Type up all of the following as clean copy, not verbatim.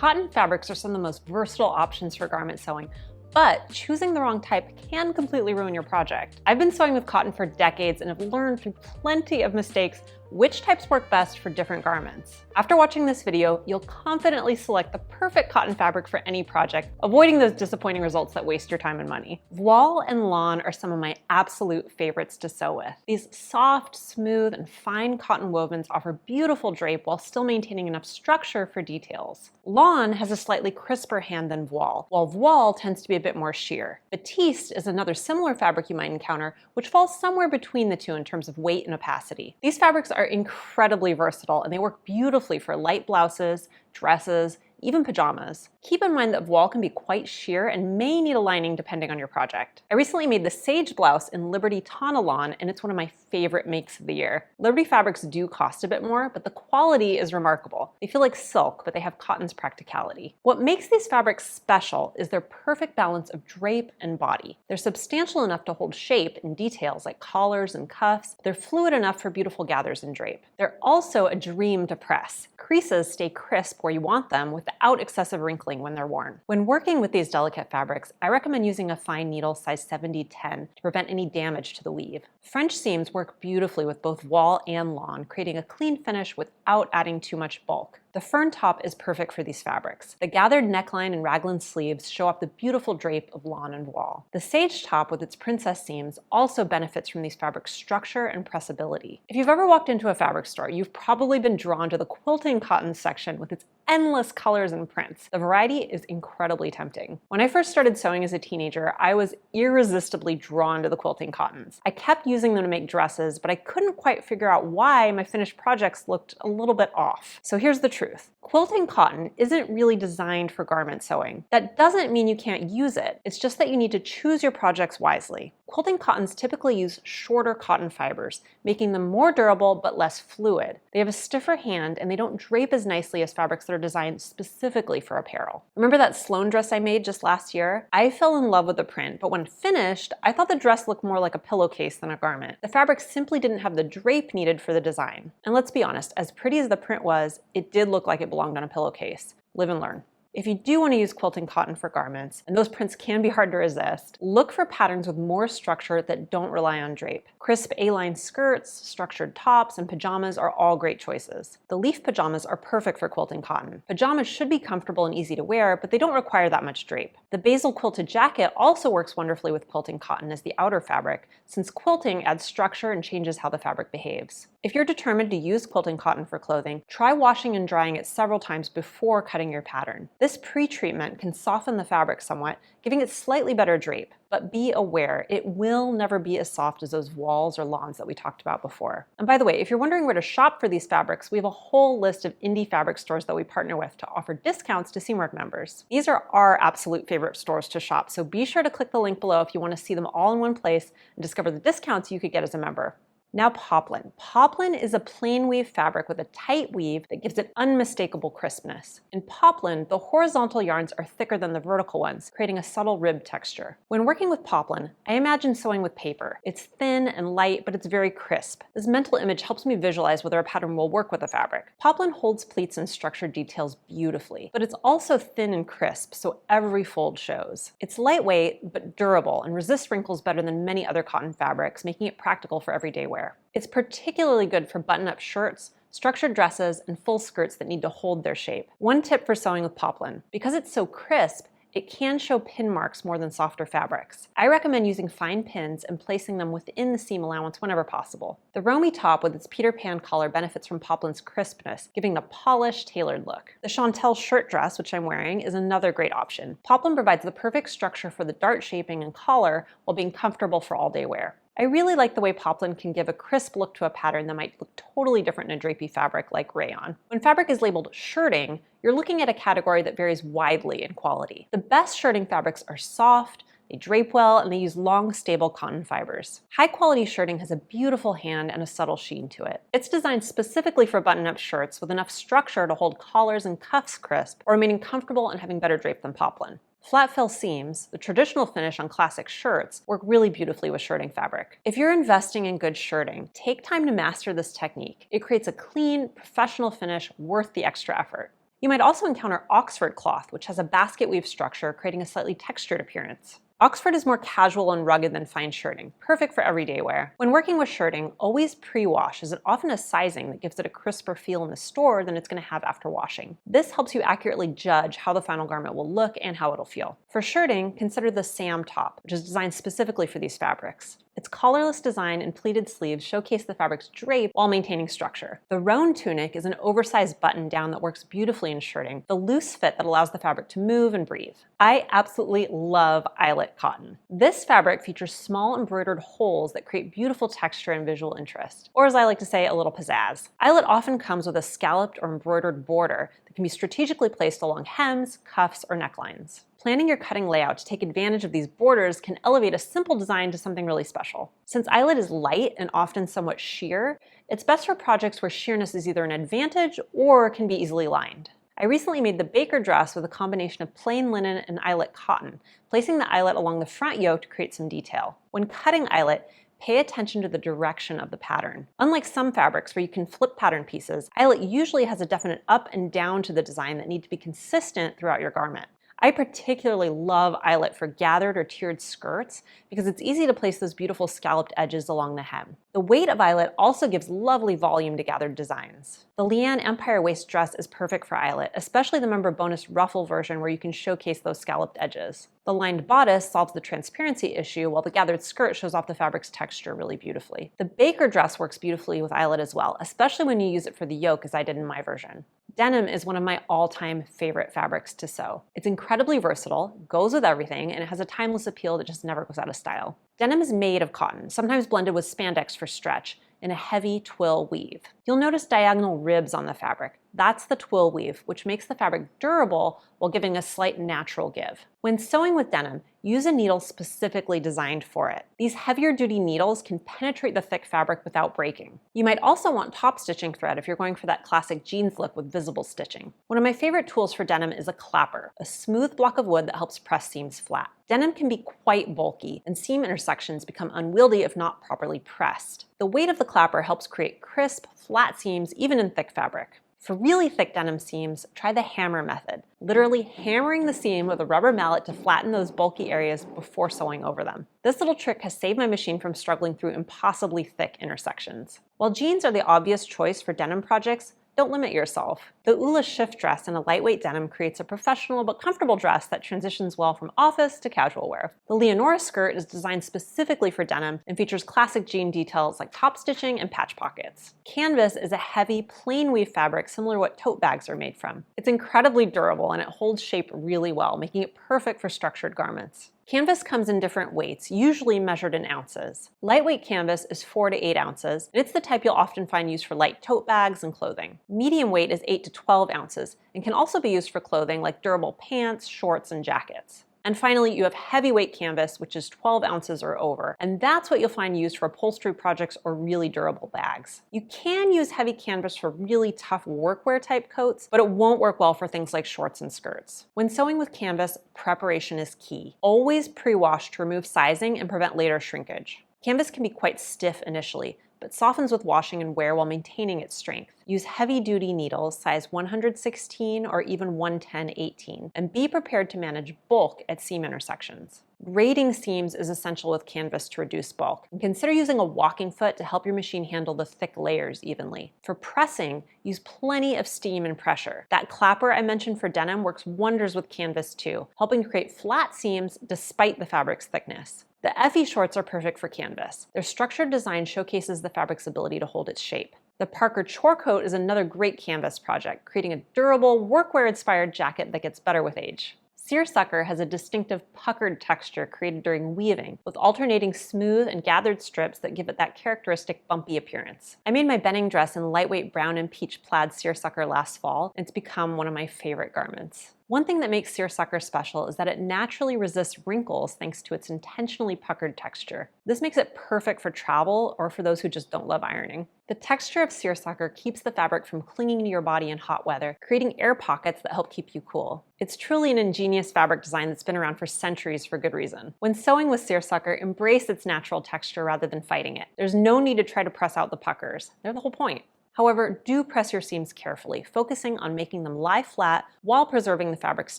Cotton fabrics are some of the most versatile options for garment sewing, but choosing the wrong type can completely ruin your project. I've been sewing with cotton for decades and have learned through plenty of mistakes which types work best for different garments. After watching this video, you'll confidently select the perfect cotton fabric for any project, avoiding those disappointing results that waste your time and money. Voile and Lawn are some of my absolute favorites to sew with. These soft, smooth, and fine cotton wovens offer beautiful drape while still maintaining enough structure for details. Lawn has a slightly crisper hand than voile, while voile tends to be a bit more sheer. Batiste is another similar fabric you might encounter, which falls somewhere between the two in terms of weight and opacity. These fabrics are incredibly versatile and they work beautifully for light blouses, dresses, even pajamas. Keep in mind that voile can be quite sheer and may need a lining depending on your project. I recently made the Sage blouse in Liberty Tana Lawn, and it's one of my favorite makes of the year. Liberty fabrics do cost a bit more, but the quality is remarkable. They feel like silk, but they have cotton's practicality. What makes these fabrics special is their perfect balance of drape and body. They're substantial enough to hold shape in details like collars and cuffs. They're fluid enough for beautiful gathers and drape. They're also a dream to press. Creases stay crisp where you want them without excessive wrinkling when they're worn. When working with these delicate fabrics, I recommend using a fine needle size 70-10 to prevent any damage to the weave. French seams work beautifully with both voile and lawn, creating a clean finish without adding too much bulk. The fern top is perfect for these fabrics. The gathered neckline and raglan sleeves show off the beautiful drape of lawn and voile. The sage top with its princess seams also benefits from these fabrics' structure and pressability. If you've ever walked into a fabric store, you've probably been drawn to the quilting cotton section with its endless colors and prints. The variety is incredibly tempting. When I first started sewing as a teenager, I was irresistibly drawn to the quilting cottons. I kept using them to make dresses, but I couldn't quite figure out why my finished projects looked a little bit off. So here's the truth. Quilting cotton isn't really designed for garment sewing. That doesn't mean you can't use it. It's just that you need to choose your projects wisely. Quilting cottons typically use shorter cotton fibers, making them more durable but less fluid. They have a stiffer hand and they don't drape as nicely as fabrics that are designed specifically for apparel. Remember that Sloan dress I made just last year? I fell in love with the print, but when finished, I thought the dress looked more like a pillowcase than a garment. The fabric simply didn't have the drape needed for the design. And let's be honest, as pretty as the print was, it did look like it belonged on a pillowcase. Live and learn. If you do want to use quilting cotton for garments, and those prints can be hard to resist, look for patterns with more structure that don't rely on drape. Crisp A-line skirts, structured tops, and pajamas are all great choices. The leaf pajamas are perfect for quilting cotton. Pajamas should be comfortable and easy to wear, but they don't require that much drape. The basil quilted jacket also works wonderfully with quilting cotton as the outer fabric, since quilting adds structure and changes how the fabric behaves. If you're determined to use quilting cotton for clothing, try washing and drying it several times before cutting your pattern. This pre-treatment can soften the fabric somewhat, giving it slightly better drape. But be aware, it will never be as soft as those voiles or lawns that we talked about before. And by the way, if you're wondering where to shop for these fabrics, we have a whole list of indie fabric stores that we partner with to offer discounts to Seamwork members. These are our absolute favorite stores to shop, so be sure to click the link below if you want to see them all in one place and discover the discounts you could get as a member. Now poplin. Poplin is a plain weave fabric with a tight weave that gives it unmistakable crispness. In poplin, the horizontal yarns are thicker than the vertical ones, creating a subtle rib texture. When working with poplin, I imagine sewing with paper. It's thin and light, but it's very crisp. This mental image helps me visualize whether a pattern will work with the fabric. Poplin holds pleats and structured details beautifully, but it's also thin and crisp, so every fold shows. It's lightweight, but durable, and resists wrinkles better than many other cotton fabrics, making it practical for everyday wear. It's particularly good for button-up shirts, structured dresses, and full skirts that need to hold their shape. One tip for sewing with poplin: because it's so crisp, it can show pin marks more than softer fabrics. I recommend using fine pins and placing them within the seam allowance whenever possible. The Romy top with its Peter Pan collar benefits from poplin's crispness, giving a polished, tailored look. The Chantel shirt dress, which I'm wearing, is another great option. Poplin provides the perfect structure for the dart shaping and collar while being comfortable for all-day wear. I really like the way poplin can give a crisp look to a pattern that might look totally different in a drapey fabric like rayon. When fabric is labeled shirting, you're looking at a category that varies widely in quality. The best shirting fabrics are soft, they drape well, and they use long, stable cotton fibers. High-quality shirting has a beautiful hand and a subtle sheen to it. It's designed specifically for button-up shirts with enough structure to hold collars and cuffs crisp, or remaining comfortable and having better drape than poplin. Flat fill seams, the traditional finish on classic shirts, work really beautifully with shirting fabric. If you're investing in good shirting, take time to master this technique. It creates a clean, professional finish worth the extra effort. You might also encounter Oxford cloth, which has a basket weave structure, creating a slightly textured appearance. Oxford is more casual and rugged than fine shirting, perfect for everyday wear. When working with shirting, always pre-wash, as it often has sizing that gives it a crisper feel in the store than it's going to have after washing. This helps you accurately judge how the final garment will look and how it'll feel. For shirting, consider the Sam top, which is designed specifically for these fabrics. Its collarless design and pleated sleeves showcase the fabric's drape while maintaining structure. The roan tunic is an oversized button-down that works beautifully in shirting, the loose fit that allows the fabric to move and breathe. I absolutely love Eyelet cotton. This fabric features small embroidered holes that create beautiful texture and visual interest, or as I like to say, a little pizzazz. Eyelet often comes with a scalloped or embroidered border that can be strategically placed along hems, cuffs, or necklines. Planning your cutting layout to take advantage of these borders can elevate a simple design to something really special. Since Eyelet is light and often somewhat sheer, it's best for projects where sheerness is either an advantage or can be easily lined. I recently made the baker dress with a combination of plain linen and Eyelet cotton, placing the eyelet along the front yoke to create some detail. When cutting Eyelet, pay attention to the direction of the pattern. Unlike some fabrics where you can flip pattern pieces, Eyelet usually has a definite up and down to the design that need to be consistent throughout your garment. I particularly love Eyelet for gathered or tiered skirts because it's easy to place those beautiful scalloped edges along the hem. The weight of Eyelet also gives lovely volume to gathered designs. The Leanne Empire waist dress is perfect for Eyelet, especially the member bonus ruffle version where you can showcase those scalloped edges. The lined bodice solves the transparency issue, while the gathered skirt shows off the fabric's texture really beautifully. The baker dress works beautifully with Eyelet as well, especially when you use it for the yoke, as I did in my version. Denim is one of my all-time favorite fabrics to sew. It's incredibly versatile, goes with everything, and it has a timeless appeal that just never goes out of style. Denim is made of cotton, sometimes blended with spandex for stretch, in a heavy twill weave. You'll notice diagonal ribs on the fabric. That's the twill weave, which makes the fabric durable while giving a slight natural give. When sewing with denim, use a needle specifically designed for it. These heavier duty needles can penetrate the thick fabric without breaking. You might also want top stitching thread if you're going for that classic jeans look with visible stitching. One of my favorite tools for denim is a clapper, a smooth block of wood that helps press seams flat. Denim can be quite bulky, and seam intersections become unwieldy if not properly pressed. The weight of the clapper helps create crisp, flat seams even in thick fabric. For really thick denim seams, try the hammer method, literally hammering the seam with a rubber mallet to flatten those bulky areas before sewing over them. This little trick has saved my machine from struggling through impossibly thick intersections. While jeans are the obvious choice for denim projects, don't limit yourself. The Ula shift dress in a lightweight denim creates a professional but comfortable dress that transitions well from office to casual wear. The Leonora skirt is designed specifically for denim and features classic jean details like top stitching and patch pockets. Canvas is a heavy, plain weave fabric similar to what tote bags are made from. It's incredibly durable and it holds shape really well, making it perfect for structured garments. Canvas comes in different weights, usually measured in ounces. Lightweight canvas is 4 to 8 ounces, and it's the type you'll often find used for light tote bags and clothing. Medium weight is 8 to 12 ounces, and can also be used for clothing like durable pants, shorts, and jackets. And finally, you have heavyweight canvas, which is 12 ounces or over, and that's what you'll find used for upholstery projects or really durable bags. You can use heavy canvas for really tough workwear type coats, but it won't work well for things like shorts and skirts. When sewing with canvas, preparation is key. Always pre-wash to remove sizing and prevent later shrinkage. Canvas can be quite stiff initially, but softens with washing and wear while maintaining its strength. Use heavy-duty needles, size 116 or even 110/18, and be prepared to manage bulk at seam intersections. Grading seams is essential with canvas to reduce bulk, and consider using a walking foot to help your machine handle the thick layers evenly. For pressing, use plenty of steam and pressure. That clapper I mentioned for denim works wonders with canvas too, helping create flat seams despite the fabric's thickness. The Effie shorts are perfect for canvas. Their structured design showcases the fabric's ability to hold its shape. The Parker Chore Coat is another great canvas project, creating a durable, workwear-inspired jacket that gets better with age. Seersucker has a distinctive puckered texture created during weaving, with alternating smooth and gathered strips that give it that characteristic bumpy appearance. I made my Benning dress in lightweight brown and peach plaid seersucker last fall, and it's become one of my favorite garments. One thing that makes seersucker special is that it naturally resists wrinkles thanks to its intentionally puckered texture. This makes it perfect for travel or for those who just don't love ironing. The texture of seersucker keeps the fabric from clinging to your body in hot weather, creating air pockets that help keep you cool. It's truly an ingenious fabric design that's been around for centuries for good reason. When sewing with seersucker, embrace its natural texture rather than fighting it. There's no need to try to press out the puckers. They're the whole point. However, do press your seams carefully, focusing on making them lie flat while preserving the fabric's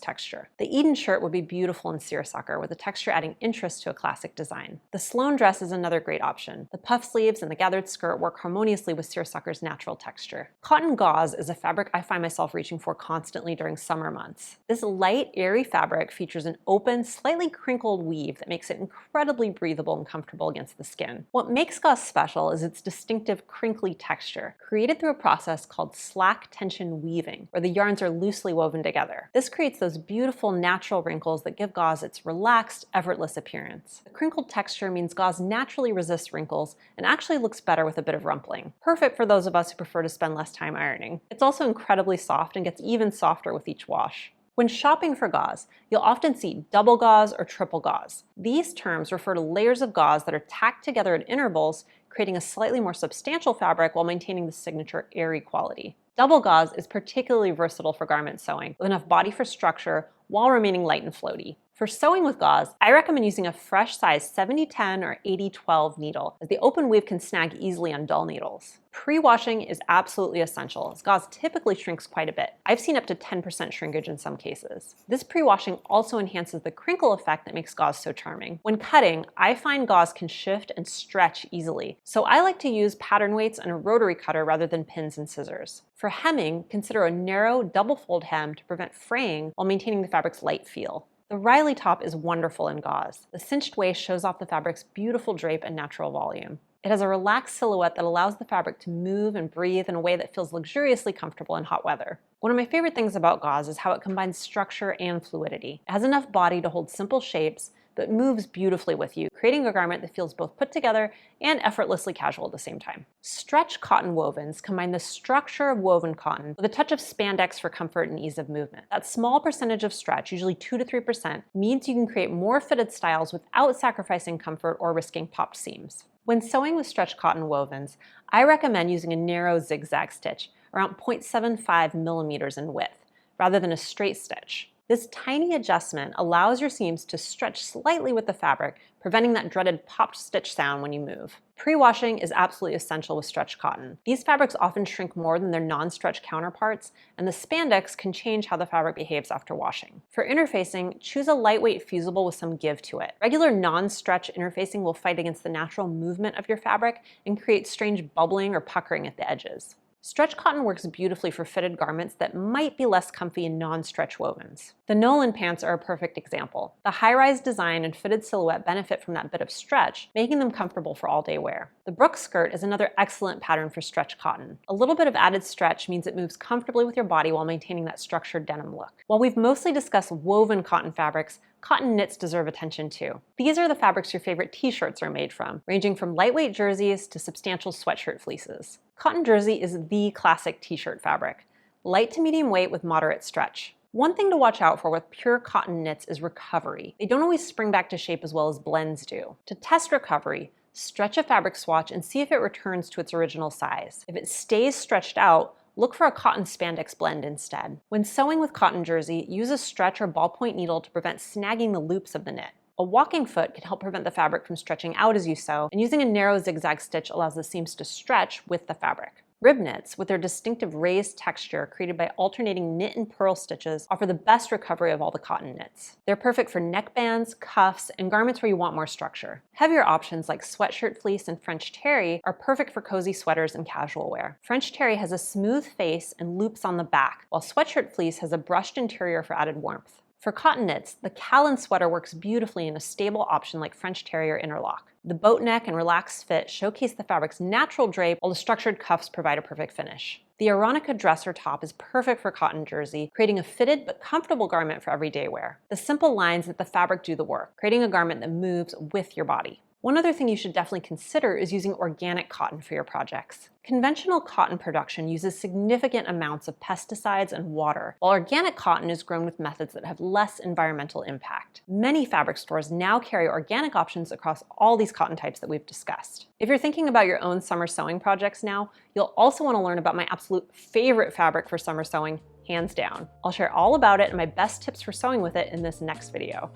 texture. The Eden shirt would be beautiful in seersucker, with the texture adding interest to a classic design. The Sloan dress is another great option. The puff sleeves and the gathered skirt work harmoniously with seersucker's natural texture. Cotton gauze is a fabric I find myself reaching for constantly during summer months. This light, airy fabric features an open, slightly crinkled weave that makes it incredibly breathable and comfortable against the skin. What makes gauze special is its distinctive crinkly texture, created through a process called slack tension weaving, where the yarns are loosely woven together. This creates those beautiful natural wrinkles that give gauze its relaxed, effortless appearance. The crinkled texture means gauze naturally resists wrinkles and actually looks better with a bit of rumpling. Perfect for those of us who prefer to spend less time ironing. It's also incredibly soft and gets even softer with each wash. When shopping for gauze, you'll often see double gauze or triple gauze. These terms refer to layers of gauze that are tacked together at intervals, creating a slightly more substantial fabric while maintaining the signature airy quality. Double gauze is particularly versatile for garment sewing, with enough body for structure while remaining light and floaty. For sewing with gauze, I recommend using a fresh size 70-10 or 80-12 needle, as the open weave can snag easily on dull needles. Pre-washing is absolutely essential, as gauze typically shrinks quite a bit. I've seen up to 10% shrinkage in some cases. This pre-washing also enhances the crinkle effect that makes gauze so charming. When cutting, I find gauze can shift and stretch easily, so I like to use pattern weights and a rotary cutter rather than pins and scissors. For hemming, consider a narrow double-fold hem to prevent fraying while maintaining the fabric's light feel. The Riley top is wonderful in gauze. The cinched waist shows off the fabric's beautiful drape and natural volume. It has a relaxed silhouette that allows the fabric to move and breathe in a way that feels luxuriously comfortable in hot weather. One of my favorite things about gauze is how it combines structure and fluidity. It has enough body to hold simple shapes, but moves beautifully with you, creating a garment that feels both put together and effortlessly casual at the same time. Stretch cotton wovens combine the structure of woven cotton with a touch of spandex for comfort and ease of movement. That small percentage of stretch, usually 2 to 3%, means you can create more fitted styles without sacrificing comfort or risking popped seams. When sewing with stretch cotton wovens, I recommend using a narrow zigzag stitch, around 0.75 millimeters in width, rather than a straight stitch. This tiny adjustment allows your seams to stretch slightly with the fabric, preventing that dreaded popped stitch sound when you move. Pre-washing is absolutely essential with stretch cotton. These fabrics often shrink more than their non-stretch counterparts, and the spandex can change how the fabric behaves after washing. For interfacing, choose a lightweight fusible with some give to it. Regular non-stretch interfacing will fight against the natural movement of your fabric and create strange bubbling or puckering at the edges. Stretch cotton works beautifully for fitted garments that might be less comfy in non-stretch wovens. The Nolan pants are a perfect example. The high-rise design and fitted silhouette benefit from that bit of stretch, making them comfortable for all-day wear. The Brooks skirt is another excellent pattern for stretch cotton. A little bit of added stretch means it moves comfortably with your body while maintaining that structured denim look. While we've mostly discussed woven cotton fabrics, cotton knits deserve attention too. These are the fabrics your favorite t-shirts are made from, ranging from lightweight jerseys to substantial sweatshirt fleeces. Cotton jersey is the classic t-shirt fabric, light to medium weight with moderate stretch. One thing to watch out for with pure cotton knits is recovery. They don't always spring back to shape as well as blends do. To test recovery, stretch a fabric swatch and see if it returns to its original size. If it stays stretched out, look for a cotton spandex blend instead. When sewing with cotton jersey, use a stretch or ballpoint needle to prevent snagging the loops of the knit. A walking foot can help prevent the fabric from stretching out as you sew, and using a narrow zigzag stitch allows the seams to stretch with the fabric. Rib knits, with their distinctive raised texture created by alternating knit and purl stitches, offer the best recovery of all the cotton knits. They're perfect for neckbands, cuffs, and garments where you want more structure. Heavier options like sweatshirt fleece and French terry are perfect for cozy sweaters and casual wear. French terry has a smooth face and loops on the back, while sweatshirt fleece has a brushed interior for added warmth. For cotton knits, the Callan sweater works beautifully in a stable option like French terry or interlock. The boat neck and relaxed fit showcase the fabric's natural drape, while the structured cuffs provide a perfect finish. The Aronica dresser top is perfect for cotton jersey, creating a fitted but comfortable garment for everyday wear. The simple lines let the fabric do the work, creating a garment that moves with your body. One other thing you should definitely consider is using organic cotton for your projects. Conventional cotton production uses significant amounts of pesticides and water, while organic cotton is grown with methods that have less environmental impact. Many fabric stores now carry organic options across all these cotton types that we've discussed. If you're thinking about your own summer sewing projects now, you'll also want to learn about my absolute favorite fabric for summer sewing, hands down. I'll share all about it and my best tips for sewing with it in this next video.